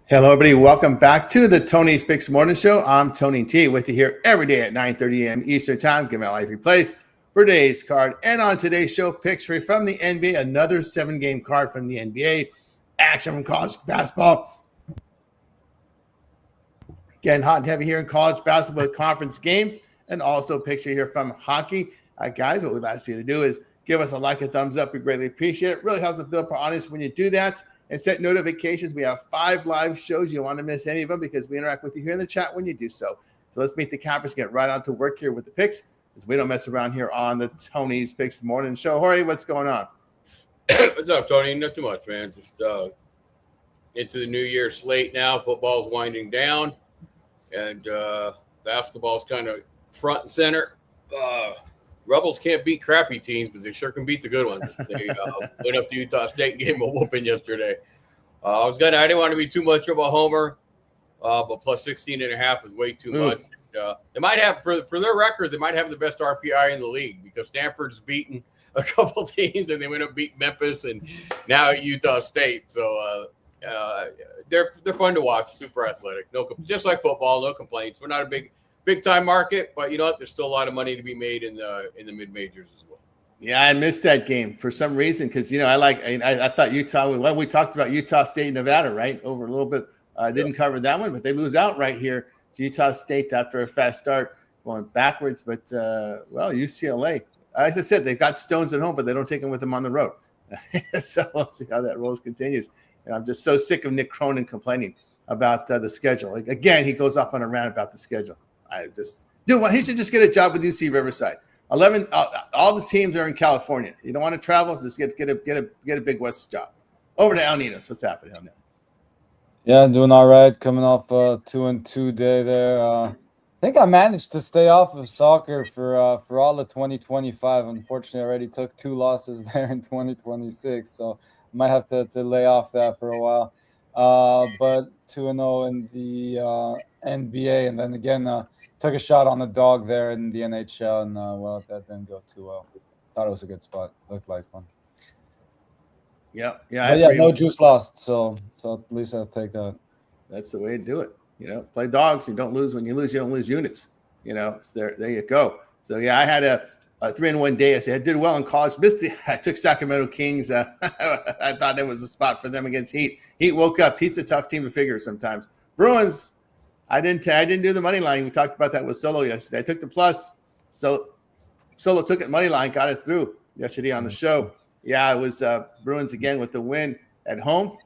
Hello, everybody. Welcome back to the Tony's Picks Morning Show. I'm Tony T with you here every day at 9:30 a.m. Eastern Time, giving out live replays for today's card. And on today's show, picks free from the NBA, another 7-game card from the NBA, action from college basketball. Getting hot and heavy here in college basketball conference games, and also picture here from hockey. Guys, what we'd ask you to do is give us a like, a thumbs up. We greatly appreciate it. Really helps us build up our audience when you do that. And set notifications. We have 5 live shows. You don't want to miss any of them because we interact with you here in the chat when you do so. So let's meet the cappers, get right on to work here with the picks, because we don't mess around here on the Tony's Picks Morning Show. Jorge, what's going on? What's up, Tony? Not too much, man. Just into the New Year slate now. Football's winding down, and basketball's kind of front and center. Rebels can't beat crappy teams, but they sure can beat the good ones. They went up to Utah State and gave them a whooping yesterday. I didn't want to be too much of a homer, but plus 16.5 is way too much. They might have, for their record, they might have the best RPI in the league because Stanford's beaten a couple teams and they went up beat Memphis and now Utah State. So they're fun to watch. Super athletic. Just like football, no complaints. We're not a big time market, but you know what? There's still a lot of money to be made in the mid majors as well. Yeah, I missed that game for some reason because I thought Utah. Well, we talked about Utah State and Nevada, right? Over a little bit. Didn't cover that one, but they lose out right here to Utah State after a fast start, going backwards. But UCLA, as I said, they've got stones at home, but they don't take them with them on the road. So we'll see how that rolls continues. And I'm just so sick of Nick Cronin complaining about the schedule. Again, he goes off on a rant about the schedule. He should just get a job with UC Riverside. 11, all the teams are in California. You don't want to travel, just get a Big West job. Over to El Ninos. What's happening, El Ninos? Yeah, doing all right. Coming off 2-2 day there. I think I managed to stay off of soccer for all of 2025. Unfortunately, I already took 2 losses there in 2026, so I might have to lay off that for a while. But 2-0 in the NBA, and then again took a shot on the dog there in the NHL, and that didn't go too well. Thought it was a good spot. Looked like one. Yeah. No juice lost, so at least I'll take that. That's the way to do it. Play dogs. You don't lose. When you lose, you don't lose units. So there you go. So yeah, I had a 3-1 day. I did well in college. I took Sacramento Kings. I thought that was a spot for them against Heat. Heat woke up. Heat's a tough team to figure sometimes. Bruins, I didn't do the money line. We talked about that with Solo yesterday. I took the plus. So Solo took it money line, got it through yesterday on the show. Yeah, it was Bruins again with the win at home.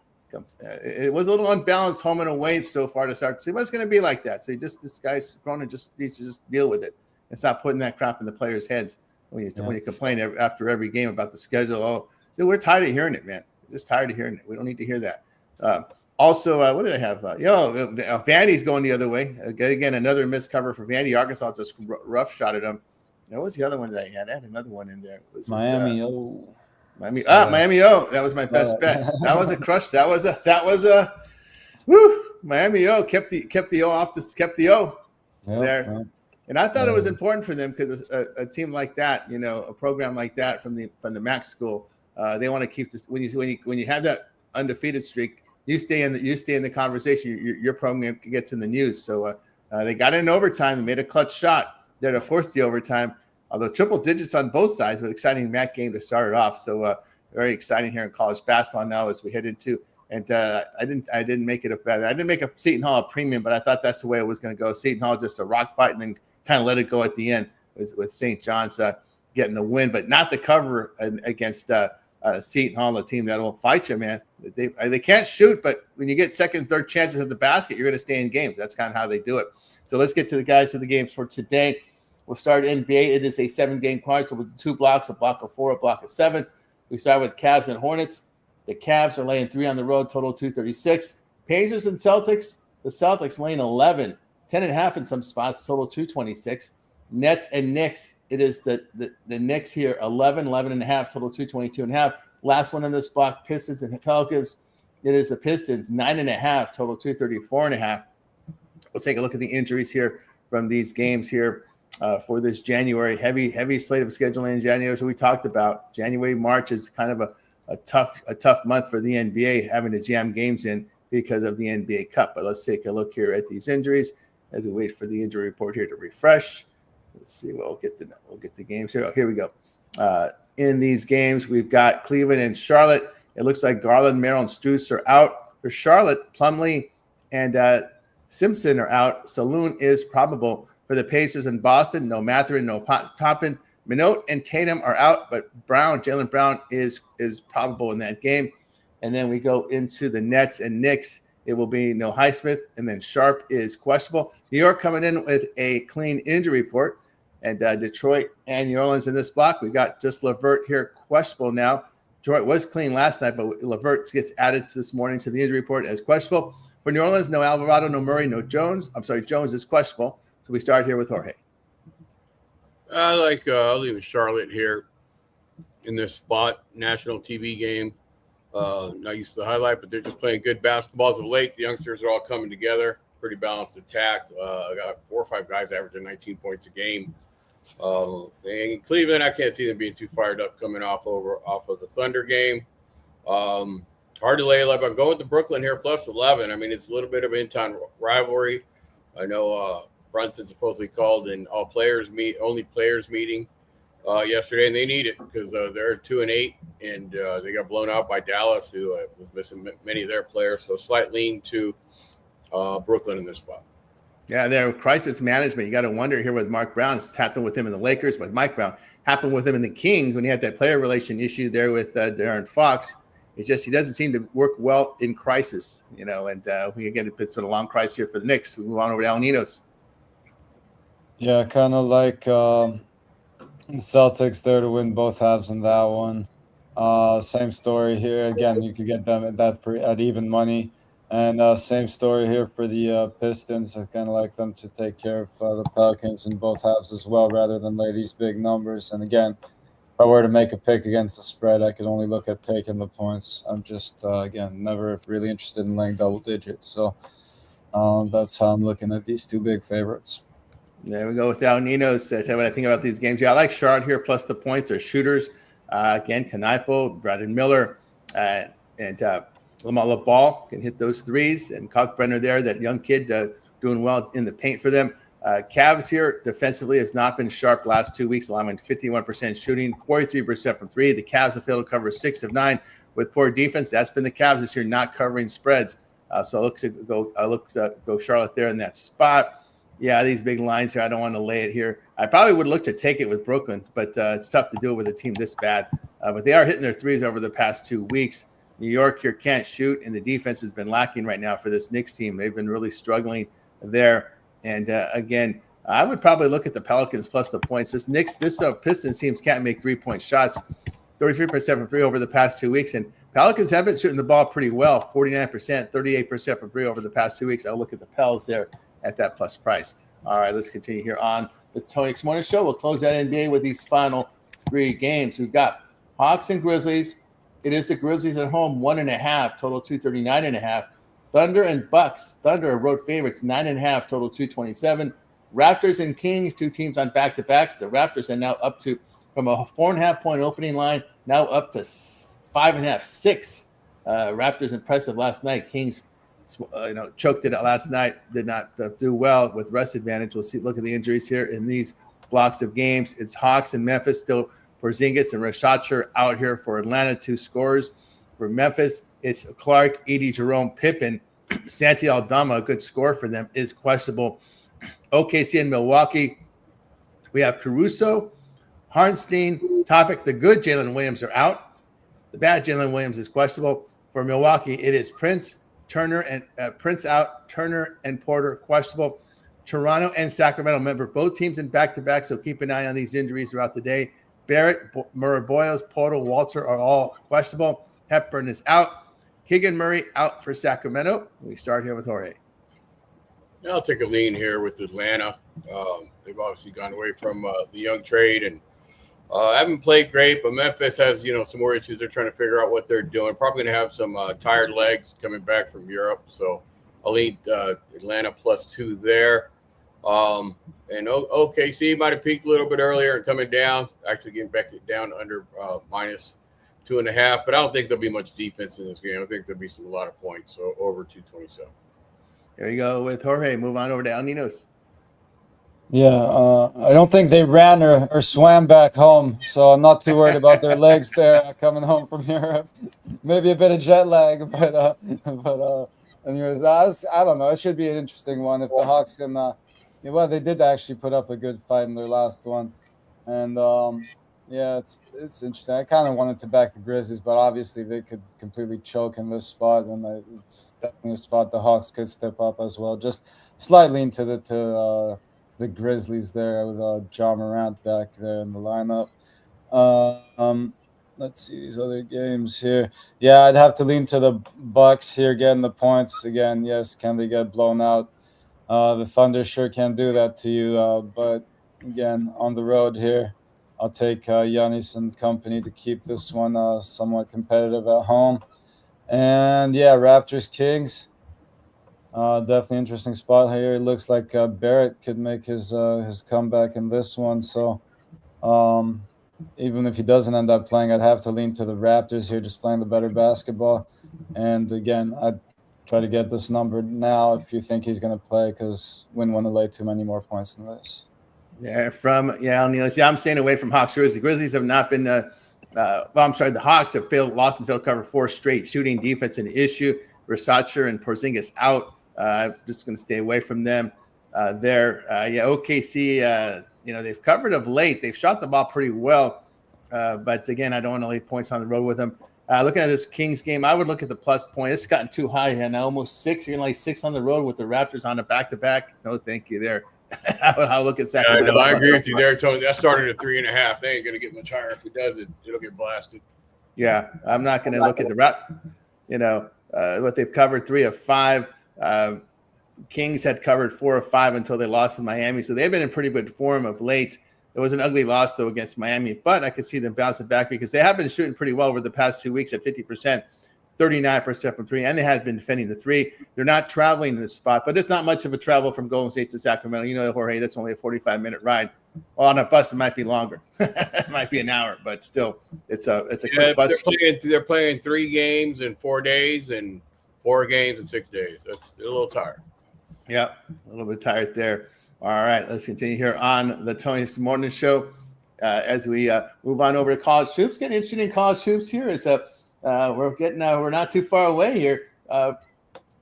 It was a little unbalanced home and away so far to start to see what's going to be like that. So this guy's Cronin just needs to just deal with it and stop putting that crap in the players' heads when you complain after every game about the schedule. Oh, dude, we're tired of hearing it, man. We're just tired of hearing it. We don't need to hear that. Also, what did I have? Vandy's going the other way. Again, another missed cover for Vandy. Arkansas just rough shot at him. What was the other one that I had? I had another one in there. Miami. Miami. Miami. That was my best bet. That was a crush. That was a woo. Miami. Kept the O off. Kept the O there. Yep. And I thought it was important for them because a team like that, a program like that from the MAC school, they want to keep this. When you have that undefeated streak, you stay in the conversation. Your program gets in the news. So they got in overtime and made a clutch shot there to force the overtime. Although triple digits on both sides, but exciting MAC game to start it off. So very exciting here in college basketball now as we head into. And I didn't make it a bet. I didn't make a Seton Hall a premium, but I thought that's the way it was going to go. Seton Hall just a rock fight and then kind of let it go at the end with St. John's getting the win, but not the cover against Seton Hall, a team that will fight you, man. They can't shoot, but when you get second, third chances at the basket, you're going to stay in games. That's kind of how they do it. So let's get to the guys of the games for today. We'll start NBA. It is a 7-game card, so with 2 blocks, a block of 4, a block of 7. We start with Cavs and Hornets. The Cavs are laying 3 on the road, total 236. Pacers and Celtics. The Celtics laying 11, 10.5 in some spots, total 226. Nets and Knicks. It is the Knicks here, 11.5, total 222.5. Last one on this block, Pistons and Pelicans. It is the Pistons, 9.5, total 234.5. We'll take a look at the injuries here from these games here for this January. Heavy slate of scheduling in January. So we talked about January, March is kind of a tough month for the NBA, having to jam games in because of the NBA Cup. But let's take a look here at these injuries as we wait for the injury report here to refresh. Let's see. We'll get the games here. Oh, here we go. In these games, we've got Cleveland and Charlotte. It looks like Garland, Merrill, and Strus are out. For Charlotte, Plumlee and Simpson are out. Saloon is probable. For the Pacers in Boston, no Mathurin, no Toppin. Minot and Tatum are out, but Jaylen Brown is probable in that game. And then we go into the Nets and Knicks. It will be no Highsmith, and then Sharp is questionable. New York coming in with a clean injury report, and Detroit and New Orleans in this block. We got just LeVert here questionable now. Detroit was clean last night, but LeVert gets added to this morning to the injury report as questionable. For New Orleans, no Alvarado, no Murray, no Jones. I'm sorry, Jones is questionable. So we start here with Jorge. I'll leave Charlotte here in this spot. National TV game. Not used to the highlight, but they're just playing good basketball as of late. The youngsters are all coming together. Pretty balanced attack. I got 4 or 5 guys averaging 19 points a game. And Cleveland, I can't see them being too fired up coming off of the Thunder game. Hard to lay 11. I'm going with the Brooklyn here plus 11. I mean, it's a little bit of an in-town rivalry. I know Brunson supposedly called an only players meeting yesterday, and they need it because they're 2-8, and they got blown out by Dallas, who was missing many of their players. So slight lean to Brooklyn in this spot. Yeah, their crisis management. You got to wonder here with Mark Brown. It's happened with him in the Lakers, with Mike Brown. Happened with him in the Kings when he had that player relation issue there with De'Aaron Fox. It's just he doesn't seem to work well in crisis, and we again it's been a long crisis here for the Knicks. We move on over to Al Ninos. Yeah, kind of like the Celtics there to win both halves in that one. Same story here. Again, you could get them at even money. And same story here for the Pistons. I kind of like them to take care of the Pelicans in both halves as well, rather than lay these big numbers. And again, if I were to make a pick against the spread, I could only look at taking the points. I'm just, again, never really interested in laying double digits. So that's how I'm looking at these 2 big favorites. There we go with Al Ninos. That's what I think about these games. Yeah, I like Charlotte here plus the points. They're shooters. Again, Knipo, Brandon Miller, and Lamella Ball can hit those threes. And Kalkbrenner there, that young kid doing well in the paint for them. Cavs here defensively has not been sharp last 2 weeks, allowing 51% shooting, 43% from 3. The Cavs have failed to cover 6 of 9 with poor defense. That's been the Cavs this year, not covering spreads. So I look to go Charlotte there in that spot. Yeah, these big lines here, I don't want to lay it here. I probably would look to take it with Brooklyn, but it's tough to do it with a team this bad. But they are hitting their threes over the past 2 weeks. New York here can't shoot, and the defense has been lacking right now for this Knicks team. They've been really struggling there. And again, I would probably look at the Pelicans plus the points. This Pistons teams can't make 3-point shots, 33% from 3 over the past 2 weeks. And Pelicans have been shooting the ball pretty well, 49%, 38% from 3 over the past 2 weeks. I'll look at the Pels there at that plus price. All right, let's continue here on the Tony X Morning Show. We'll close that NBA with these final 3 games. We've got Hawks and Grizzlies. It is the Grizzlies at home, 1.5, total 239.5. Thunder and Bucks. Thunder are road favorites, 9.5, total 227. Raptors and Kings, 2 teams on back-to-backs. The Raptors are now up to, from a 4.5-point opening line, now up to 5.5, 6. Raptors impressive last night. Kings choked it out last night, did not do well with rest advantage. We'll see. Look at the injuries here in these blocks of games. It's Hawks and Memphis still. Porzingis and Rashacher out here for Atlanta, 2 scorers. For Memphis, it's Clark, Edie, Jerome, Pippen. Santi Aldama, a good score for them, is questionable. OKC and Milwaukee, we have Caruso, Harnstein, Topic. The good Jalen Williams are out. The bad Jalen Williams is questionable. For Milwaukee, it is Prince, Turner, and Prince out, Turner and Porter questionable. Toronto and Sacramento, remember, both teams in back-to-back, so keep an eye on these injuries throughout the day. Barrett, Murray Boyles, Porter, Walter are all questionable. Hepburn is out. Keegan Murray out for Sacramento. We start here with Jorge. Yeah, I'll take a lean here with Atlanta. They've obviously gone away from the young trade and haven't played great, but Memphis has, some more issues. They're trying to figure out what they're doing. Probably going to have some tired legs coming back from Europe. So I'll lean Atlanta +2 there. And OKC might have peaked a little bit earlier and coming down, actually getting back down under 2.5, but I don't think there'll be much defense in this game. I think there'll be a lot of points, so over 227. There you go with Jorge. Move on over to El Ninos. Yeah, I don't think they ran or swam back home, so I'm not too worried about their legs there coming home from Europe. Maybe a bit of jet lag, but anyways, I don't know. It should be an interesting one if the Hawks can. Well, they did actually put up a good fight in their last one, and yeah, it's interesting. I kind of wanted to back the Grizzlies, but obviously they could completely choke in this spot, and it's definitely a spot the Hawks could step up as well, just slightly into the Grizzlies there with John Morant back there in the lineup. Let's see these other games here. Yeah, I'd have to lean to the Bucks here, getting the points again. Yes, can they get blown out? The Thunder sure can do that to you. But again, on the road here, I'll take Giannis and company to keep this one somewhat competitive at home. And yeah, Raptors Kings. Definitely interesting spot here. It looks like Barrett could make his comeback in this one. So even if he doesn't end up playing, I'd have to lean to the Raptors here, just playing the better basketball. And again, I'd try to get this number now if you think he's going to play, because wouldn't want to lay too many more points than this. Yeah, I'm staying away from Hawks. The Grizzlies have not been. The Hawks have lost and failed cover 4 straight. Shooting defense an issue. Versace and Porzingis out. Just going to stay away from them there. OKC, they've covered of late. They've shot the ball pretty well. But again, I don't want to lay points on the road with them. Looking at this Kings game, I would look at the plus point. It's gotten too high here now, almost 6. You're going to lay 6 on the road with the Raptors on a back-to-back. No, thank you there. I'll look at Sacramento. I agree with you there, Tony. That started at 3.5. They ain't going to get much higher. If it does, it'll get blasted. Yeah, I'm not going to look at the what they've covered 3 of 5. Kings had covered 4 of 5 until they lost to Miami. So they've been in pretty good form of late. It was an ugly loss, though, against Miami. But I could see them bouncing back because they have been shooting pretty well over the past 2 weeks at 50%, 39% from 3. And they had been defending the 3. They're not traveling in this spot. But it's not much of a travel from Golden State to Sacramento. Jorge, that's only a 45-minute ride. Well, on a bus, it might be longer. It might be an hour. But still, it's a quick bus. They're playing 3 games in 4 days and 4 games in 6 days. That's a little tired. Yeah, a little bit tired there. All right, let's continue here on the Tony Morning Show as we move on over to college hoops. Getting interested in college hoops here is we're not too far away here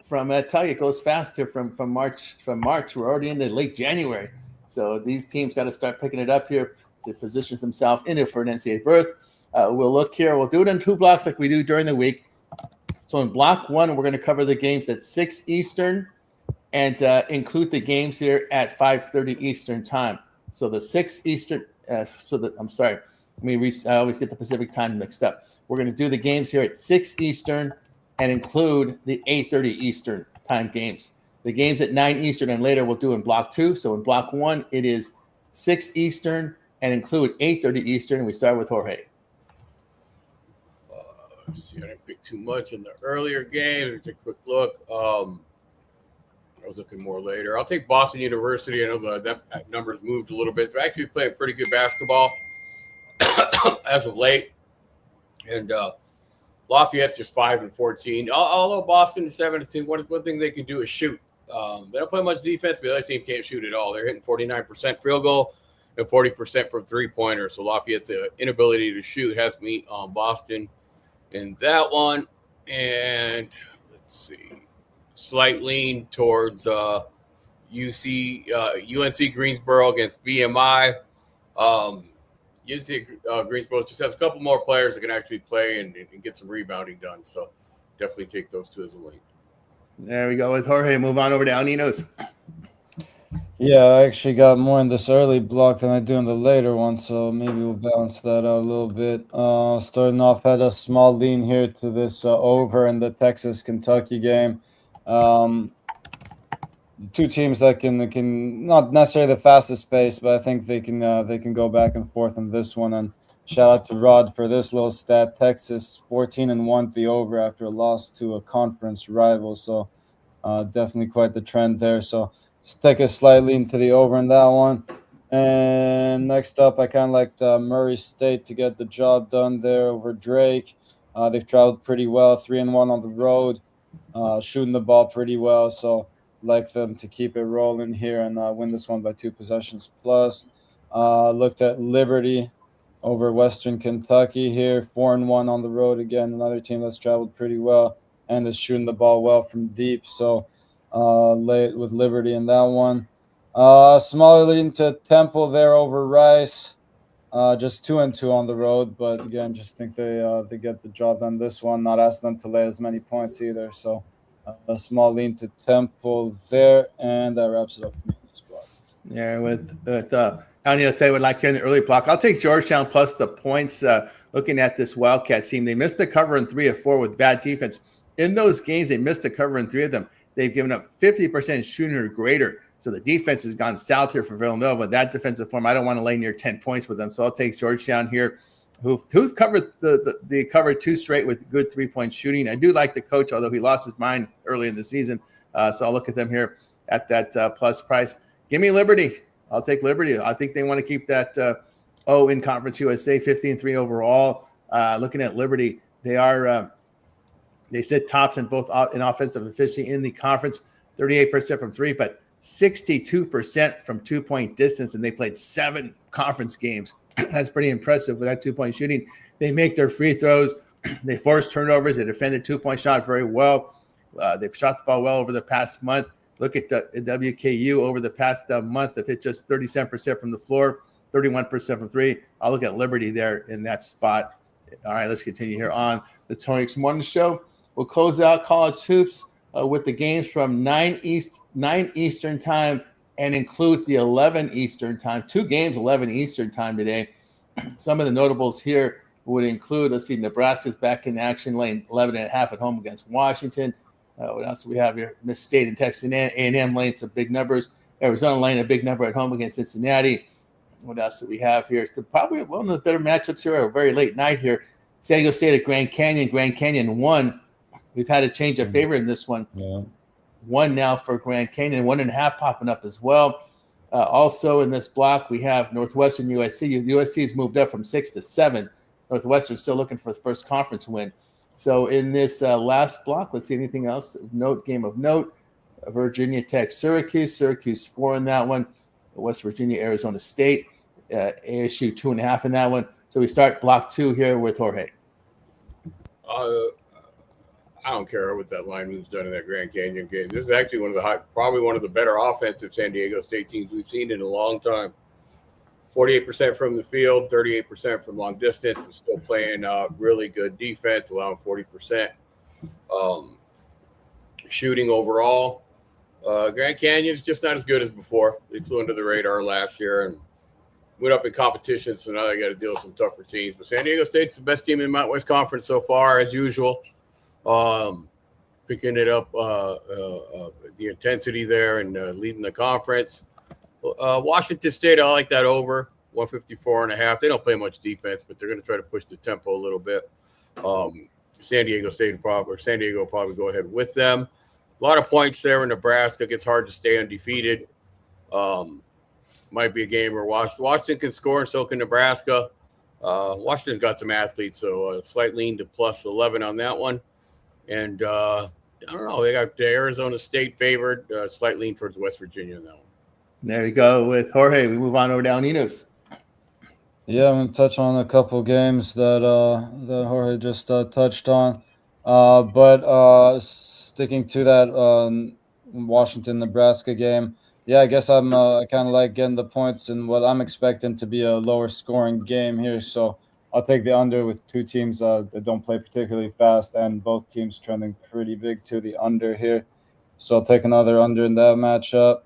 from. I tell you, it goes faster from March. We're already into late January, so these teams got to start picking it up here to position themselves in it for an NCAA berth. We'll look here. We'll do it in 2 blocks like we do during the week. So in block 1, we're going to cover the games at 6 Eastern. And include the games here at 5:30 Eastern time. So the 6 Eastern. I always get the Pacific time mixed up. We're going to do the games here at 6 Eastern and include the 8:30 Eastern time games. The games at 9 Eastern and later we'll do in block 2. So in block 1, it is 6 Eastern and include 8:30 Eastern. And we start with Jorge. Let's see, I didn't pick too much in the earlier game. Let's take a quick look. I was looking more later. I'll take Boston University. I know that number's moved a little bit. They're actually playing pretty good basketball as of late. And Lafayette's just 5-14. Although Boston is 7-2, one thing they can do is shoot. They don't play much defense, but the other team can't shoot at all. They're hitting 49% field goal and 40% from 3-pointer. So Lafayette's inability to shoot has me on Boston in that one. And let's see. Slight lean towards UNC Greensboro against BMI. UNC Greensboro just has a couple more players that can actually play and get some rebounding done. So definitely take those 2 as a lean. There we go with Jorge. Move on over to El Ninos. Yeah, I actually got more in this early block than I do in the later one, so maybe we'll balance that out a little bit. Starting off, had a small lean here to this over in the Texas-Kentucky game. 2 teams that can not necessarily the fastest pace, but I think they can go back and forth in this one. And shout out to Rod for this little stat. Texas 14-1 the over after a loss to a conference rival, so definitely quite the trend there. So let's take a slight lean to the over in that one. And next up, I kind of liked Murray State to get the job done there over Drake. They've traveled pretty well, 3-1 on the road, shooting the ball pretty well. So like them to keep it rolling here and win this one by 2 possessions plus. Looked at Liberty over Western Kentucky here, 4-1 on the road again. Another team that's traveled pretty well and is shooting the ball well from deep. So late with Liberty in that one. Smaller lead into Temple there over Rice. Just 2-2 on the road, but again, just think they get the job done this one. Not asking them to lay as many points either. So a small lean to Temple there, and that wraps it up for me in this block. Yeah, with I need to say would like here in the early block. I'll take Georgetown plus the points. Looking at this Wildcat team, they missed the cover in 3 of 4 with bad defense. In those games, they missed the cover in 3 of them. They've given up 50% shooting or greater. So the defense has gone south here for Villanova. That defensive form, I don't want to lay near 10 points with them. So I'll take Georgetown here, who've covered the covered 2 straight with good 3-point shooting. I do like the coach, although he lost his mind early in the season. So I'll look at them here at that plus price. Give me Liberty. I'll take Liberty. I think they want to keep that in Conference USA, 15-3 overall. Looking at Liberty, they sit tops in both in offensive efficiency in the conference, 38% from 3, but 62% from 2-point distance, and they played 7 conference games. That's pretty impressive with that 2-point shooting. They make their free throws. They force turnovers. They defend the 2-point shot very well. They've shot the ball well over the past month. Look at the WKU over the past month. They've hit just 37% from the floor, 31% from 3. I'll look at Liberty there in that spot. All right, let's continue here on the Tony X Morning Show. We'll close out college hoops with the games from 9 Eastern time and include the 11 Eastern time. 2 games, 11 Eastern time today. Some of the notables here would include, let's see, Nebraska's back in action, laying 11.5 at home against Washington. What else do we have here? Miss State and Texas A&M laying some big numbers. Arizona laying a big number at home against Cincinnati. What else do we have here? It's probably one of the better matchups here, a very late night here. San Diego State at Grand Canyon. Grand Canyon won. We've had a change of favor in this one. Yeah. 1 now for Grand Canyon, 1.5 popping up as well. Also in this block, we have Northwestern USC. USC has moved up from 6 to 7. Northwestern still looking for the first conference win. So in this last block, let's see anything else. Game of note. Virginia Tech, Syracuse. Syracuse 4 in that one. West Virginia, Arizona State. ASU 2.5 in that one. So we start block 2 here with Jorge. I don't care what that line move's done in that Grand Canyon game. This is actually probably one of the better offensive San Diego State teams we've seen in a long time. 48% from the field, 38% from long distance, and still playing really good defense, allowing 40% shooting overall. Grand Canyon's just not as good as before. They flew under the radar last year and went up in competition, so now they got to deal with some tougher teams. But San Diego State's the best team in the Mountain West Conference so far, as usual. Picking it up, the intensity there and leading the conference. Washington State, I like that over 154.5. They don't play much defense, but they're going to try to push the tempo a little bit. San Diego will probably go ahead with them. A lot of points there in Nebraska. It gets hard to stay undefeated. Might be a game where Washington can score and so can Nebraska. Washington's got some athletes, so a slight lean to plus 11 on that one. And I don't know. They got the Arizona State favored, slight lean towards West Virginia in that one. There you go with Jorge. We move on over to Alninos. Yeah, I'm going to touch on a couple games that Jorge just touched on. But sticking to that Washington-Nebraska game, yeah, I guess I kind of like getting the points in what I'm expecting to be a lower scoring game here. So I'll take the under with 2 teams that don't play particularly fast, and both teams trending pretty big to the under here. So I'll take another under in that matchup.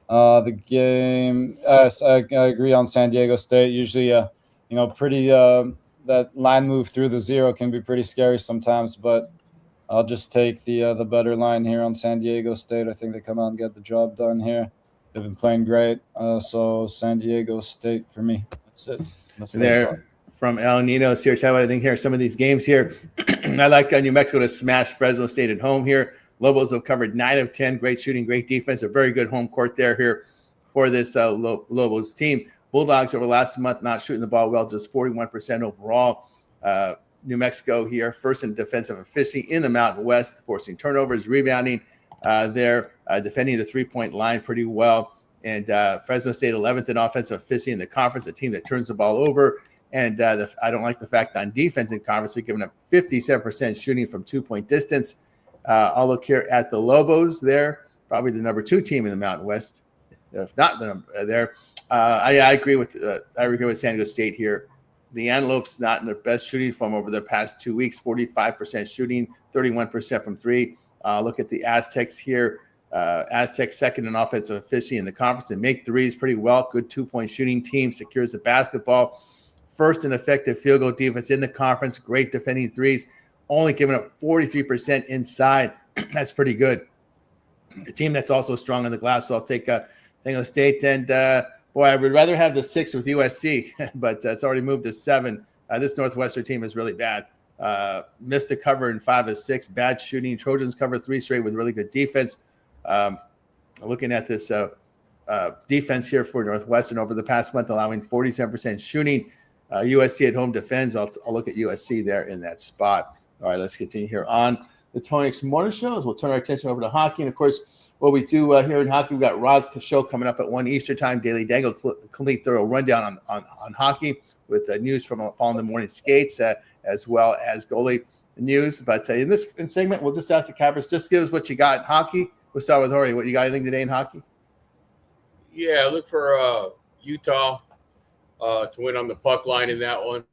The game, I agree on San Diego State. Usually, pretty that line move through the 0 can be pretty scary sometimes, but I'll just take the better line here on San Diego State. I think they come out and get the job done here. They've been playing great. So San Diego State for me. That's it. There from El Ninos here. Tell you what I think here. Some of these games here. I like New Mexico to smash Fresno State at home here. Lobos have covered 9 of 10. Great shooting, great defense. A very good home court there here for this Lobos team. Bulldogs over last month not shooting the ball well, just 41% overall. New Mexico here, first in defensive efficiency in the Mountain West, forcing turnovers, rebounding there, defending the three-point line pretty well. And Fresno State 11th in offensive efficiency in the conference, a team that turns the ball over. And I don't like the fact that on defense in conference, they're giving up 57% shooting from two-point distance. I'll look here at the Lobos there, probably the number 2 team in the Mountain West, if not there. I agree with San Diego State here. The Antelopes not in their best shooting form over the past 2 weeks, 45% shooting, 31% from three. Look at the Aztecs here. Aztecs second in offensive efficiency in the conference and make threes pretty well. Good 2-point shooting team, secures the basketball. First in effective field goal defense in the conference. Great defending threes. Only giving up 43% inside. That's pretty good. A team that's also strong on the glass. So I'll take San Diego State. And boy, I would rather have the 6 with USC, but it's already moved to 7. This Northwestern team is really bad. Missed the cover in 5 of 6. Bad shooting. Trojans covered 3 straight with really good defense. Looking at this defense here for Northwestern over the past month, allowing 47% shooting. USC at home defends. I'll look at USC there in that spot. All right, let's continue here on the Tony X Morning Show. We'll turn our attention over to hockey. And, of course, what we do here in hockey, we've got Rod's show coming up at 1 Eastern time. Daily Dangle, complete thorough rundown on hockey with news from following the morning skates as well as goalie news. But in this segment, we'll just ask the Cappers, just give us what you got in hockey. We'll start with Jorge. What you got anything today in hockey? Yeah, look for Utah to win on the puck line in that one.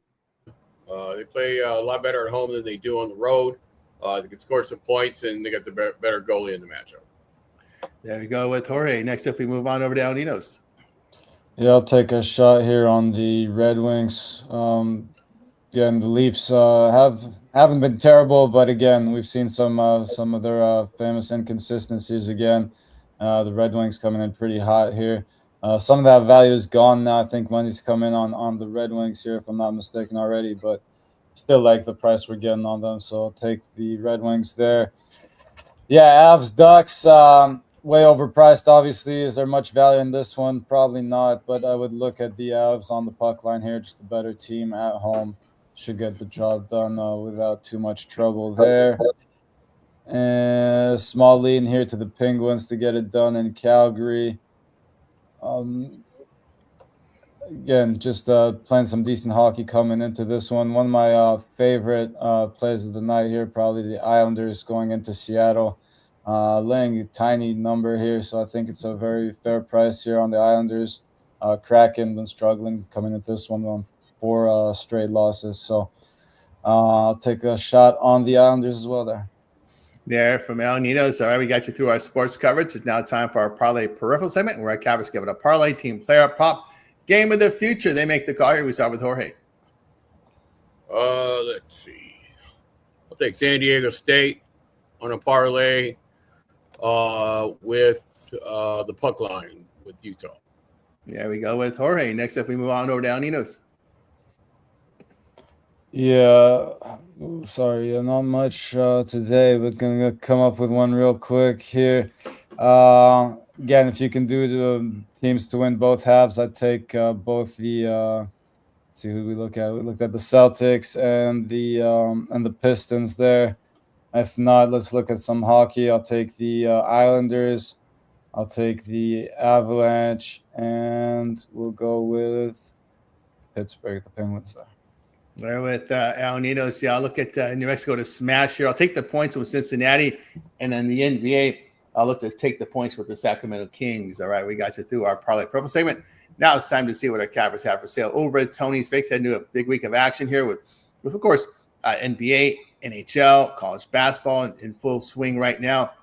They play a lot better at home than they do on the road. They can score some points, and they got the better goalie in the matchup. There we go with Jorge. Next up, we move on over to Alninos. Yeah, I'll take a shot here on the Red Wings. And the Leafs haven't been terrible, but again, we've seen some of their famous inconsistencies again. The Red Wings coming in pretty hot here. Some of that value is gone now. I think money's come in on the Red Wings here, if I'm not mistaken already, but still like the price we're getting on them, so I'll take the Red Wings there. Yeah, Avs, Ducks, way overpriced, obviously. Is there much value in this one? Probably not, but I would look at the Avs on the puck line here, just a better team at home. Should get the job done without too much trouble there. And small lead in here to the Penguins to get it done in Calgary. Again, just playing some decent hockey coming into this one. One of my favorite plays of the night here, probably the Islanders going into Seattle. Laying a tiny number here, so I think it's a very fair price here on the Islanders. Kraken been struggling coming into this one on 4 straight losses, so I'll take a shot on the Islanders as well there. There from Alninos. All right, we got you through our sports coverage. It's now time for our parlay peripheral segment, where our Cappers give it a parlay, team player, prop, game of the future. They make the call here. We start with Jorge. Let's see. I'll take San Diego State on a parlay with the puck line with Utah. There we go with Jorge. Next up, we move on over to Alninos. Yeah, sorry, not much today, but gonna come up with one real quick here. Again, if you can do the teams to win both halves, I'd take both the. Let's see who we look at. We looked at the Celtics and the Pistons there. If not, let's look at some hockey. I'll take the Islanders. I'll take the Avalanche, and we'll go with Pittsburgh, the Penguins there. There with Alninos. Yeah, I'll look at New Mexico to smash here. I'll take the points with Cincinnati, and then the NBA, I'll look to take the points with the Sacramento Kings. All right, we got you through our parlay purple segment. Now it's time to see what our Cappers have for sale over at Tony's Picks. Heading to a big week of action here with of course, NBA, NHL, college basketball in full swing right now.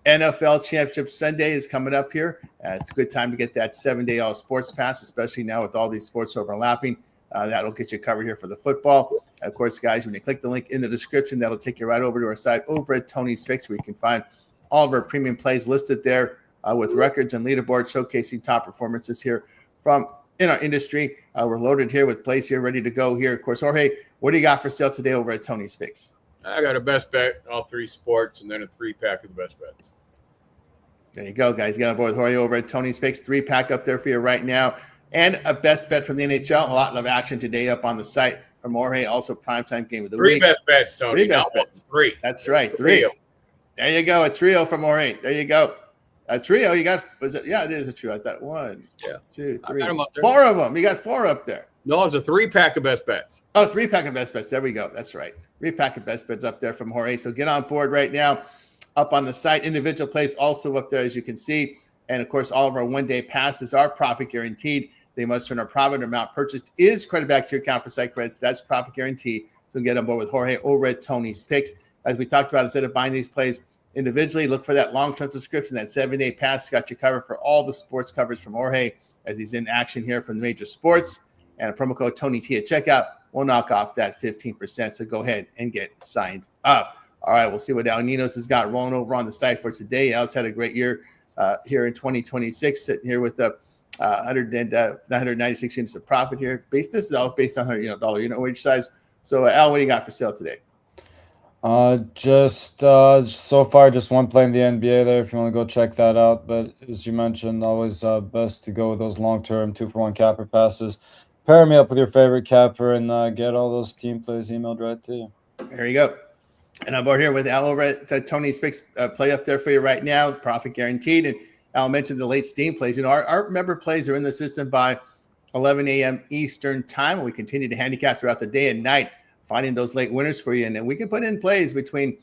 NFL Championship Sunday is coming up here. It's a good time to get that 7-day all sports pass, especially now with all these sports overlapping. That'll get you covered here for the football. And of course, guys, when you click the link in the description, that'll take you right over to our site over at Tony's Picks, where you can find all of our premium plays listed there with records and leaderboards showcasing top performances here from in our industry. We're loaded here with plays here ready to go here. Of course, Jorge, what do you got for sale today over at Tony's Picks? I got a best bet, all 3 sports, and then a 3-pack of the best bets. There you go, guys. You got on board with Jorge over at Tony's Picks. 3-pack up there for you right now. and a best bet from the NHL. A lot of action today up on the site from Jorge. Also, primetime game of the Three week. best bets, Tony. Three best bets. Three. That's right. Three. There you go. A trio from Jorge. There you go. A trio. You got, was it? Yeah, it is a trio. I thought 1, 2, 3. I got 'em up there. 4 of them. You got 4 up there. No, it's a 3-pack of best bets. Oh, 3-pack of best bets. There we go. That's right. 3-pack of best bets up there from Jorge. So get on board right now up on the site. Individual plays also up there, as you can see. And of course, all of our one-day passes are profit guaranteed. They must earn a profit. Amount purchased is credit back to your account for site credits. That's profit guaranteed. So get on board with Jorge over at Tony's Picks. As we talked about, instead of buying these plays individually, look for that long-term subscription. That 7-day pass got you covered for all the sports coverage from Jorge as he's in action here from the major sports. And a promo code TonyT at checkout will knock off that 15%. So go ahead and get signed up. All right, we'll see what Al Ninos has got rolling over on the site for today. Al's had a great year here in 2026, sitting here with the 996 units of profit here. This is all based on $100 unit wage size. So Al, what do you got for sale today? Just so far, just one play in the NBA there if you want to go check that out. But as you mentioned, always best to go with those long-term 2-for-1 capper passes. Pair me up with your favorite capper and get all those team plays emailed right to you. There you go. And I'm over here with Al over at Tony's Picks play up there for you right now, profit guaranteed. And Al mentioned the late steam plays. Our member plays are in the system by 11 a.m. Eastern time. And we continue to handicap throughout the day and night, finding those late winners for you. And then we can put in plays between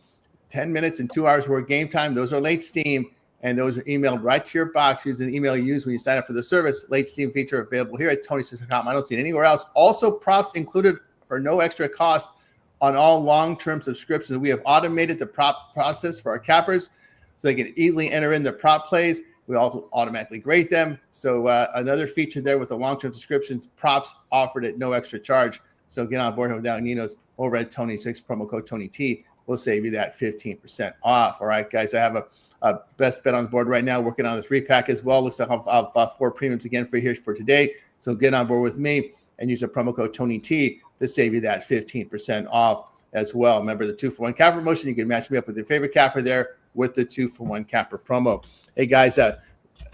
10 minutes and 2 hours worth of game time. Those are late steam. And those are emailed right to your box using the email you use when you sign up for the service. Late steam feature available here at TonySpicks.com. I don't see it anywhere else. Also, props included for no extra cost on all long-term subscriptions. We have automated the prop process for our cappers so they can easily enter in their prop plays. We also automatically grade them. So another feature there with the long-term subscriptions, props offered at no extra charge. So get on board with Al Ninos over at Tony's Picks, promo code TonyT. We'll save you that 15% off. All right, guys, I have a best bet on the board right now, working on the 3-pack as well. Looks like I'll have 4 premiums again for here for today. So get on board with me and use the promo code TonyT to save you that 15% off as well. Remember the 2-for-1 capper promotion. You can match me up with your favorite capper there with the 2-for-1 capper promo. Hey, guys,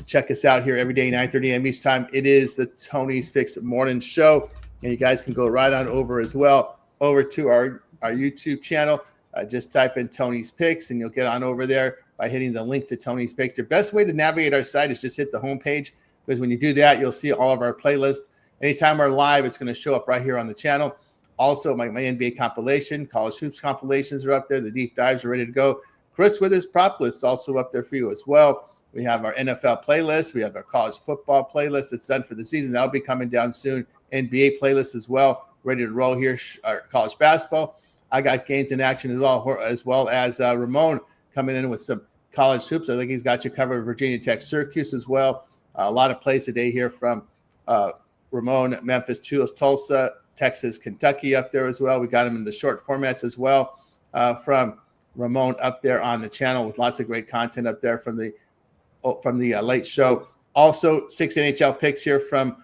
check us out here every day, 9:30 a.m. each time. It is the Tony's Picks morning show. And you guys can go right on over as well, over to our YouTube channel. Just type in Tony's Picks, and you'll get on over there by hitting the link to Tony's Picks. The best way to navigate our site is just hit the homepage, because when you do that, you'll see all of our playlists. Anytime we're live, it's going to show up right here on the channel. Also, my NBA compilation, college hoops compilations are up there. The deep dives are ready to go. Chris with his prop list also up there for you as well. We have our NFL playlist. We have our college football playlist that's done for the season. That'll be coming down soon. NBA playlist as well, ready to roll here. Our college basketball. I got games in action as well as Ramon coming in with some college hoops. I think he's got you covered. Virginia Tech, Syracuse as well. A lot of plays today here from Ramon, Memphis, Tulsa, Texas, Kentucky up there as well. We got him in the short formats as well from Ramon up there on the channel with lots of great content up there from the late show. Also, 6 NHL picks here from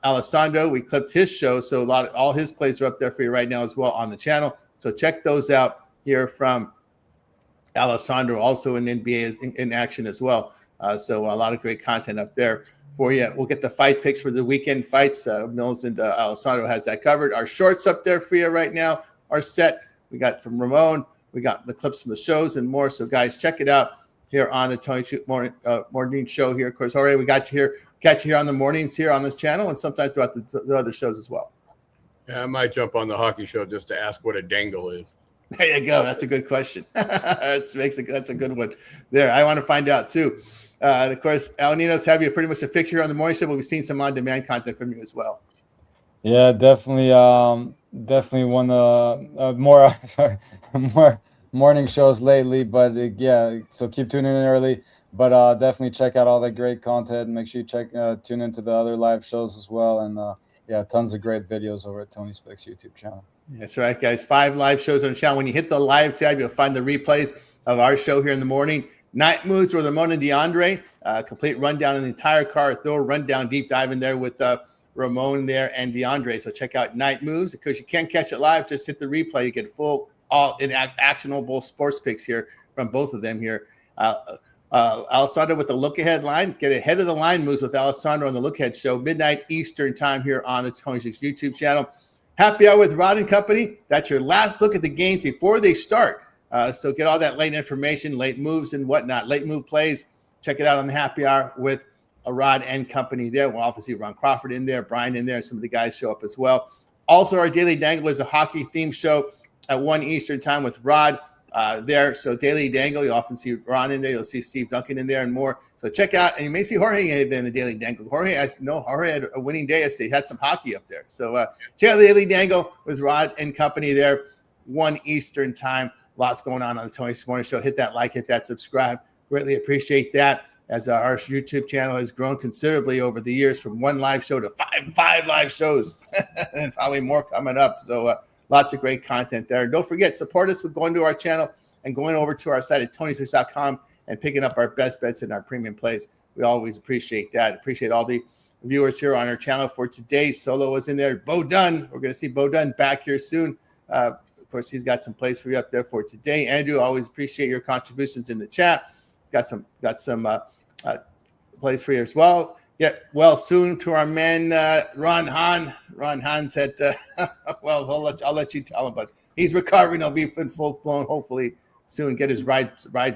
Alessandro. We clipped his show, so all his plays are up there for you right now as well on the channel. So check those out here from Alessandro, also in NBA is in action as well. So a lot of great content up there for you. We'll get the fight picks for the weekend fights. Mills and Alessandro has that covered. Our shorts up there for you right now are set. We got from Ramon. We got the clips from the shows and more. So guys, check it out here on the Tony Shoot morning show here. Of course, already we got you here. Catch you here on the mornings here on this channel and sometimes throughout the other shows as well. Yeah, I might jump on the hockey show just to ask what a dangle is. There you go. That's a good question. That's a good one there. I want to find out too. And of course, Al Ninos have you pretty much a fixture here on the morning show, but we've seen some on-demand content from you as well. Yeah, definitely. Definitely one more morning shows lately, but yeah. So keep tuning in early. But definitely check out all the great content. Make sure you tune into the other live shows as well. And yeah, tons of great videos over at Tony's Picks YouTube channel. That's right, guys. 5 live shows on the channel. When you hit the live tab, you'll find the replays of our show here in the morning. Night Moves with Ramon and DeAndre. Complete rundown in the entire car. Thorough rundown, deep dive in there with Ramon there and DeAndre. So check out Night Moves. Because you can't catch it live, just hit the replay. You get full, all actionable sports picks here from both of them here. Alessandro with the look ahead line. Get ahead of the line moves with Alessandro on the look ahead show, midnight Eastern time here on the 26 YouTube channel. Happy hour with Rod and Company. That's your last look at the games before they start. So get all that late information, late moves and whatnot, late move plays. Check it out on the happy hour with Rod and Company there. We'll obviously Ron Crawford in there, Brian in there. Some of the guys show up as well. Also, our Daily Dangle is a hockey theme show at 1 Eastern time with Rod there. So Daily Dangle, you often see Ron in there. You'll see Steve Duncan in there and more. So check out, and you may see Jorge in the Daily Dangle. Jorge had a winning day yesterday. He had some hockey up there. So check out the Daily Dangle with Rod and Company there, 1 Eastern time. Lots going on the Tony Morning Show. Hit that like, hit that subscribe. Greatly appreciate that, as our YouTube channel has grown considerably over the years from 1 live show to five live shows and probably more coming up. So lots of great content there. Don't forget, support us with going to our channel and going over to our site at tonyswitch.com and picking up our best bets in our premium plays. We always appreciate that. Appreciate all the viewers here on our channel for today. Solo was in there. Bo Dunn. We're going to see Bo Dunn back here soon. Of course, he's got some plays for you up there for today. Andrew, always appreciate your contributions in the chat. Got some plays for you as well. Yeah, well, soon to our man Ron Hahn. Ron Hahn said, well, I'll let you tell him, but he's recovering. He'll be in full blown, hopefully soon. Get his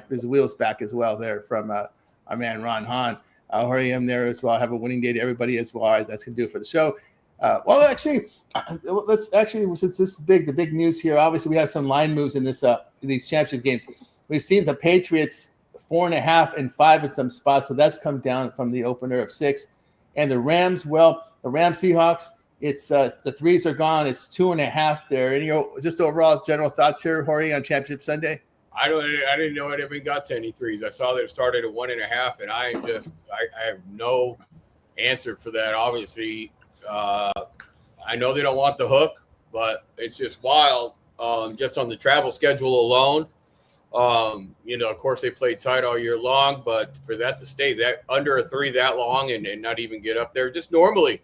his wheels back as well there from our man Ron Hahn. Hurry him there as well. Have a winning day to everybody as well. All right, that's gonna do it for the show. Let's since this is big, the big news here. Obviously, we have some line moves in these championship games. We've seen the Patriots 4.5 and 5 in some spots, so that's come down from the opener of 6. And the Rams, the Rams Seahawks, it's the threes are gone. It's 2.5 there. Any just overall general thoughts here, Jorge, on Championship Sunday? I didn't know it even got to any threes. I saw that it started at 1.5, and I have no answer for that. Obviously, I know they don't want the hook, but it's just wild. Just on the travel schedule alone. Of course they played tight all year long, but for that to stay that under a 3 that long and not even get up there, just normally,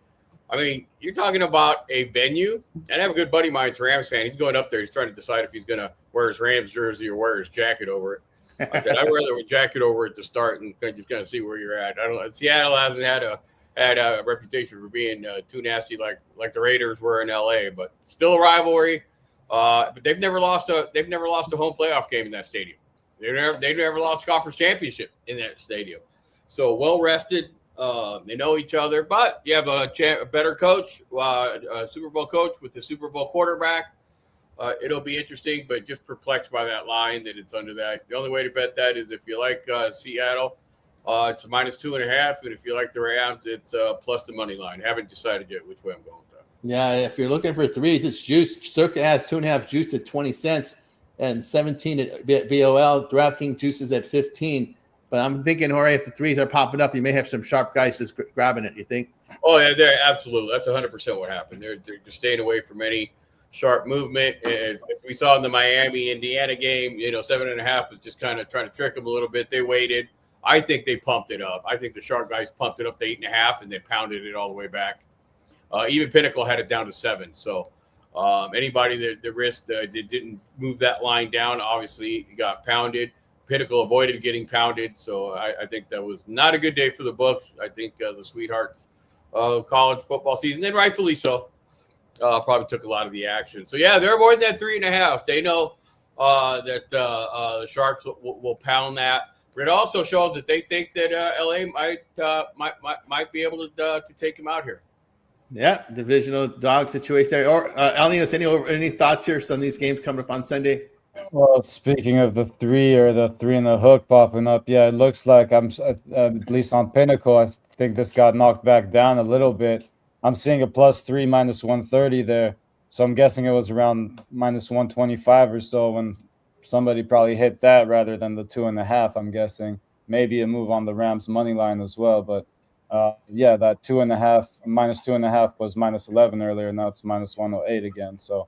I mean, you're talking about a venue, and I have a good buddy of mine, a Rams fan. He's going up there. He's trying to decide if he's going to wear his Rams jersey or wear his jacket over it. I said, I'd wear the jacket over it to start and just kind of see where you're at. I don't know. Seattle hasn't had a reputation for being too nasty like the Raiders were in LA, but still a rivalry. But they've never lost a home playoff game in that stadium. They've never lost a conference championship in that stadium. So well rested. They know each other, but you have a better coach, a Super Bowl coach with the Super Bowl quarterback. It'll be interesting, but just perplexed by that line that it's under that. The only way to bet that is if you like Seattle, it's -2.5, and if you like the Rams, it's plus the money line. Haven't decided yet which way I'm going with that. Yeah, if you're looking for threes, it's juice. Circa has 2.5 juice at 20 cents and 17 at BOL. DraftKings juices at 15. But I'm thinking, Jorge, if the threes are popping up, you may have some sharp guys just grabbing it. You think? Oh yeah, they're absolutely. That's 100% what happened. They're just staying away from any sharp movement. And if we saw in the Miami-Indiana game, 7.5 was just kind of trying to trick them a little bit. They waited. I think they pumped it up. I think the sharp guys pumped it up to 8.5, and they pounded it all the way back. Even Pinnacle had it down to 7. So anybody that risked didn't move that line down, obviously got pounded. Pinnacle avoided getting pounded. So I think that was not a good day for the books. I think the sweethearts of college football season, and rightfully so, probably took a lot of the action. So, yeah, they're avoiding that 3.5. They know that the Sharps will pound that. But it also shows that they think that LA might be able to take him out here. Yeah, divisional dog situation there. Or Elnios, any thoughts here on these games coming up on Sunday? Well, speaking of the 3 or the 3 in the hook popping up, yeah, it looks like I'm at least on Pinnacle. I think this got knocked back down a little bit. I'm seeing a +3 -130 there, so I'm guessing it was around -125 or so when somebody probably hit that rather than the 2.5. I'm guessing maybe a move on the Rams money line as well, but yeah, that 2.5 -2.5 was -11 earlier. Now it's -108 again. So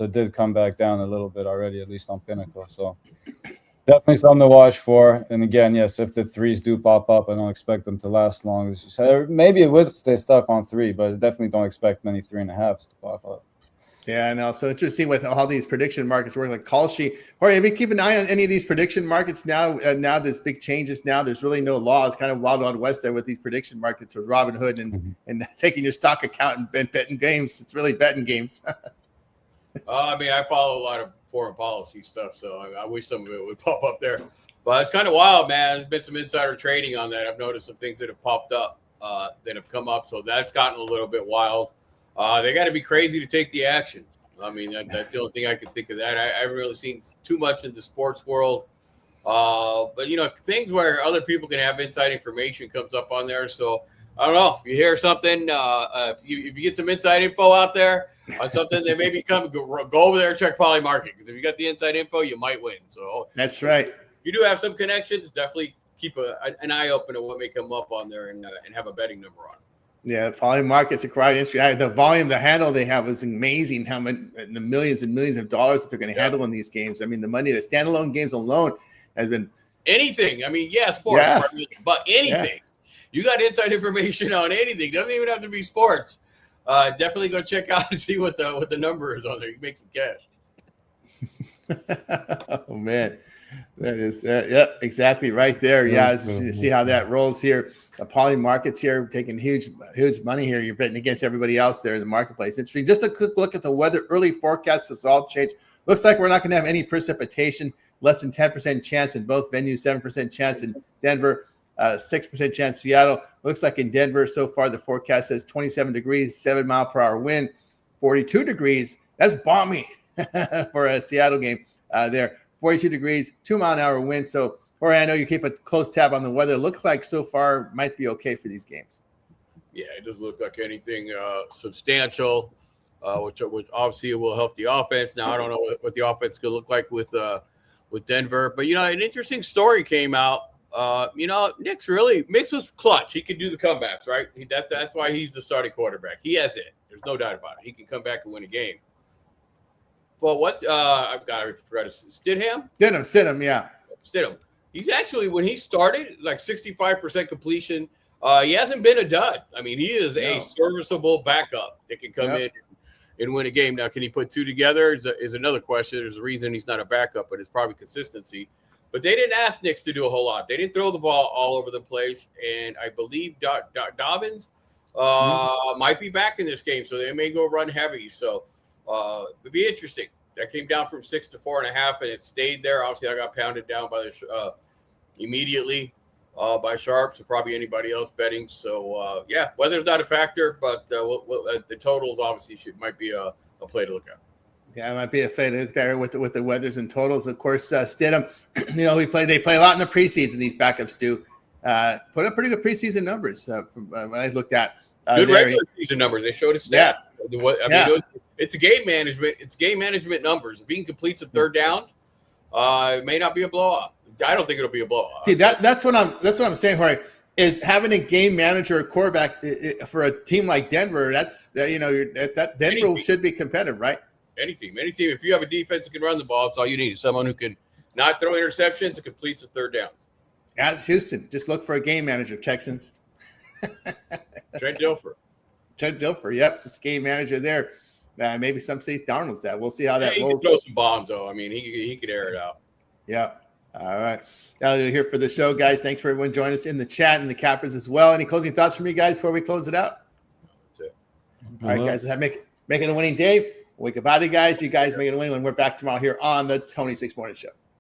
it did come back down a little bit already, at least on Pinnacle. So definitely something to watch for. And again, yes, if the threes do pop up, I don't expect them to last long, as you said. Maybe it would stay stuck on 3, but I definitely don't expect many 3.5s to pop up. Yeah, I know. So interesting with all these prediction markets work, like Kalshi. Or have you keep an eye on any of these prediction markets now? Now there's big changes. Now there's really no laws. Kind of wild west there with these prediction markets with Robinhood and taking your stock account and betting games. It's really betting games. I mean, I follow a lot of foreign policy stuff, so I wish some of it would pop up there. But it's kind of wild, man. There's been some insider trading on that. I've noticed some things that have popped up that have come up, so that's gotten a little bit wild. They got to be crazy to take the action. I mean, that's the only thing I can think of that. I haven't really seen too much in the sports world. But, you know, things where other people can have inside information comes up on there. So, I don't know. If you hear something, if you get some inside info out there on something, then maybe go over there and check Polymarket. Because if you got the inside info, you might win. So that's right. You do have some connections. Definitely keep an eye open to what may come up on there and have a betting number on it. Yeah, Polymarket's a crowd industry. The volume, the handle they have is amazing. How many the millions and millions of dollars that they're going to handle in these games. I mean, the money, the standalone games alone has been anything. I mean, sports, but anything. You got inside information on anything. Doesn't even have to be sports. Definitely go check out and see what the number is on there. You make some cash. Oh man, that is exactly right there. Yeah, see how that rolls here. The Polymarket's here taking huge money here. You're betting against everybody else there in the marketplace. Interesting. Just a quick look at the weather. Early forecast has all changed. Looks like we're not going to have any precipitation. Less than 10% chance in both venues. 7% chance in Denver. 6% chance Seattle. Looks like in Denver so far the forecast says 27 degrees, 7-mile-per-hour wind, 42 degrees. That's balmy for a Seattle game there. 42 degrees, 2-mile-an-hour wind. So, Jorge, I know you keep a close tab on the weather. It looks like so far might be okay for these games. Yeah, it doesn't look like anything substantial, which obviously will help the offense. Now, I don't know what the offense could look like with Denver. But, you know, an interesting story came out. You know, Mix was clutch. He can do the comebacks, right? That's why he's the starting quarterback. He has it. There's no doubt about it. He can come back and win a game. But what I forgot Stidham? Stidham, yeah. Stidham. He's actually, when he started, like 65% completion. He hasn't been a dud. I mean, he is a serviceable backup that can come in and win a game. Now, can he put two together is another question. There's a reason he's not a backup, but it's probably consistency. But they didn't ask Nix to do a whole lot. They didn't throw the ball all over the place. And I believe Dobbins might be back in this game, so they may go run heavy. So it'd be interesting. That came down from 6 to 4.5, and it stayed there. Obviously, I got pounded down by immediately by sharps, or probably anybody else betting. So, weather's not a factor, but the totals obviously might be a play to look at. Yeah, it might be a play to look there with the weathers and totals. Of course, Stidham, you know, they play a lot in the preseason. These backups do put up pretty good preseason numbers from what I looked at. Good regular season numbers. They showed his stats. I mean, it's a game management. It's game management numbers. If he can complete some third downs, it may not be a blowout. I don't think it'll be a blowout. See, that's what I'm saying, Jorge, is having a game manager or quarterback for a team like Denver. That's that Denver should be competitive, right? Any team. If you have a defense that can run the ball, it's all you need is someone who can not throw interceptions and complete some third downs. As Houston, just look for a game manager, Texans. Trent Dilfer, yep, just game manager there. Maybe some say Darnold's that. We'll see how that rolls. He can throw some bombs, though. I mean, he could air it out. Yeah. All right. That'll do it here for the show, guys. Thanks for everyone joining us in the chat and the cappers as well. Any closing thoughts from you guys before we close it out? That's it. All right, guys. Make it a winning day. Wake up out of you guys. You guys make it a win when we're back tomorrow here on the Tony 6 Morning Show.